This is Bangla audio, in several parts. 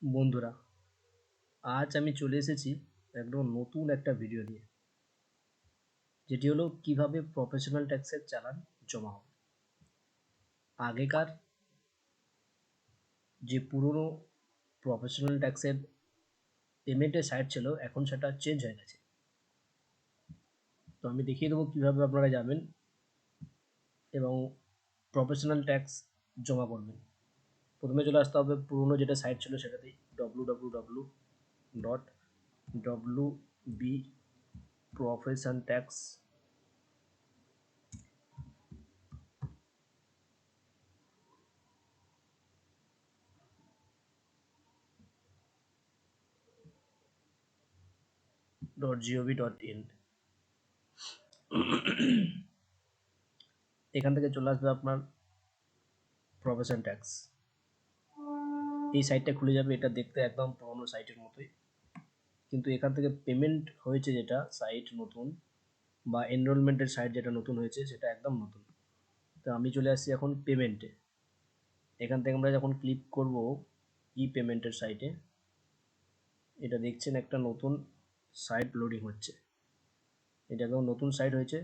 বন্ধুরা, আজ আমি চলে এসেছি একদম নতুন একটা ভিডিও নিয়ে, যেটি হলো কিভাবে প্রফেশনাল ট্যাক্সের চালান জমা হবে। আগেকার যে পুরনো প্রফেশনাল ট্যাক্সের পেমেন্টের সাইট ছিল, এখন সেটা চেঞ্জ হয়ে গেছে। তো আমি দেখিয়ে দেবো কীভাবে আপনারা যাবেন এবং প্রফেশনাল ট্যাক্স জমা করবেন। প্রথমে চলে আসতে হবে পুরনো যেটা সাইট ছিল সেটাতেই, www.wbprofessiontax .gov.in। এখান থেকে চলে আসবে আপনার প্রফেশন ট্যাক্স। এই সাইটটা খুলে যাবে, এটা দেখতে একদম পুরোনো সাইটের মতোই, কিন্তু এখান থেকে পেমেন্ট হয়েছে যেটা সাইট নতুন, বা এনরোলমেন্টের সাইট যেটা নতুন হয়েছে সেটা একদম নতুন। তো আমি চলে আসছি এখন পেমেন্টে। এখান থেকে আমরা যখন ক্লিক করব ই পেমেন্টের সাইটে, এটা দেখছেন একটা নতুন সাইট লোডিং হচ্ছে। এটা একদম নতুন সাইট হয়েছে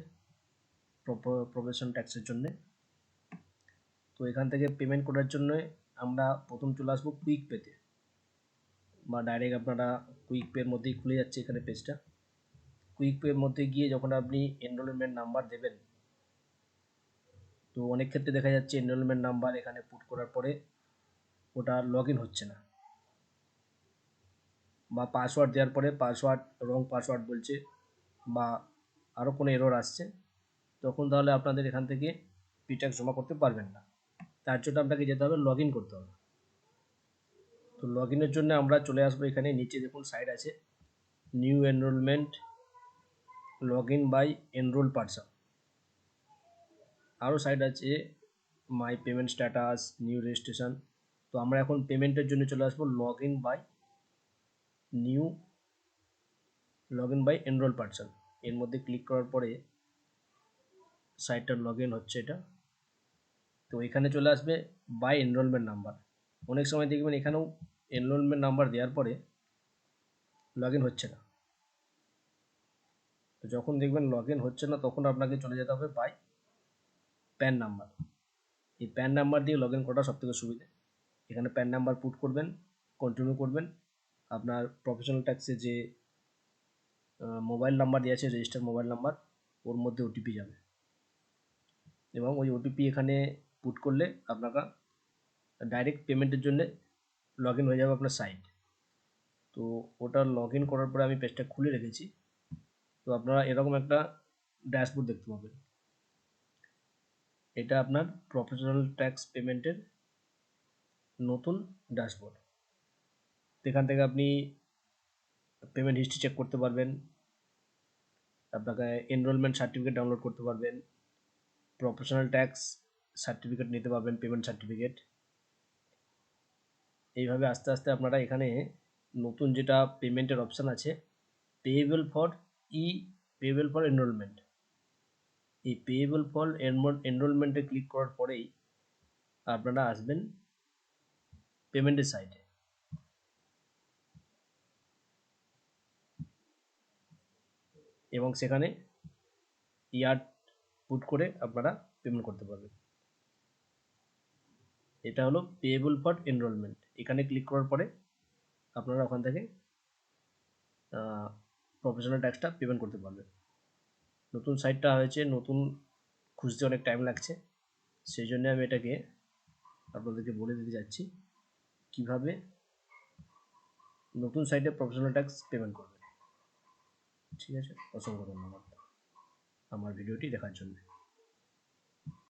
প্রফেশন ট্যাক্সের জন্যে। তো এখান থেকে পেমেন্ট করার জন্য আমরা প্রথম চলে আসবো কুইক পেতে, বা ডাইরেক্ট আপনারা কুইক পের মধ্যেই খুলে যাচ্ছে এখানে পেজটা। কুইক পের মধ্যে গিয়ে যখন আপনি এনরোলমেন্ট নাম্বার দেবেন, তো অনেক ক্ষেত্রে দেখা যাচ্ছে এনরোলমেন্ট নাম্বার এখানে পুট করার পরে ওটা লগ ইন হচ্ছে না, বা পাসওয়ার্ড দেওয়ার পরে পাসওয়ার্ড রং পাসওয়ার্ড বলছে, বা আরও কোনো এরর আসছে, তখন তাহলে আপনাদের এখান থেকে পিট্যাক্স জমা করতে পারবেন না। তার জন্য আপনাকে যেতে হবে, লগ ইন করতে হবে। তো লগ ইনের জন্য আমরা চলে আসবো এখানে, নিচে দেখুন সাইট আছে new enrollment log in by enroll person. আরও সাইট আছে my payment status, new registration. তো আমরা এখন পেমেন্টের জন্য চলে আসবো log in by enroll person. এর মধ্যে ক্লিক করার পরে সাইটটা লগ ইন হচ্ছে এটা। তো এখানে চলে আসবে বাই এনরোলমেন্ট নাম্বার। অনেক সময় দেখবেন এখানেও এনরোলমেন্ট নাম্বার দেওয়ার পরে লগ ইন হচ্ছে না। তো যখন দেখবেন লগ ইন হচ্ছে না, তখন আপনাকে চলে যেতে হবে বাই প্যান নাম্বার। এই প্যান নাম্বার দিয়ে লগ ইন করাটা সবথেকে সুবিধে। এখানে প্যান নাম্বার পুট করবেন, কন্টিনিউ করবেন। আপনার প্রফেশনাল ট্যাক্সে যে মোবাইল নাম্বার দেওয়া আছে, রেজিস্টার মোবাইল নাম্বার, ওর মধ্যে ওটিপি যাবে, এবং ওই ওটিপি এখানে পুট করলে আপনারা ডাইরেক্ট পেমেন্টের জন্য লগ ইন হয়ে যাবে আপনার সাইট। তো ওটা লগ ইন করার পরে আমি পেজটা খুলে রেখেছি। তো আপনারা এরকম একটা ড্যাশবোর্ড দেখতে পাবেন। এটা আপনার প্রফেশনাল ট্যাক্স পেমেন্টের নতুন ড্যাশবোর্ড। এখান থেকে আপনি পেমেন্ট হিস্ট্রি চেক করতে পারবেন, আপনাকে এনরোলমেন্ট সার্টিফিকেট ডাউনলোড করতে পারবেন, প্রফেশনাল ট্যাক্স সার্টিফিকেট নিতে পারবেন, পেমেন্ট সার্টিফিকেট। এইভাবে আস্তে আস্তে আপনারা এখানে নতুন যেটা পেমেন্টের অপশান আছে, পেয়েবল ফর এনরোলমেন্ট, এই পেয়েবল ফর এনরোলমেন্টে ক্লিক করার পরেই আপনারা আসবেন পেমেন্টের সাইটে। এবং সেখানে ইয়ার পুট করে আপনারা পেমেন্ট করতে পারবেন। এটা হলো পেয়েবল ফর এনরোলমেন্ট। এখানে ক্লিক করার পরে আপনারা ওখান থেকে প্রফেশনাল ট্যাক্সটা পেমেন্ট করতে পারবেন। নতুন সাইটটা হয়েছে, নতুন খুঁজতে অনেক টাইম লাগছে, সেই জন্য আমি এটাকে আপনাদেরকে বলে দিতে যাচ্ছি কিভাবে নতুন সাইটে প্রফেশনাল ট্যাক্স পেমেন্ট করবেন। ঠিক আছে, অসংখ্য ধন্যবাদ আমার ভিডিওটি দেখার জন্য।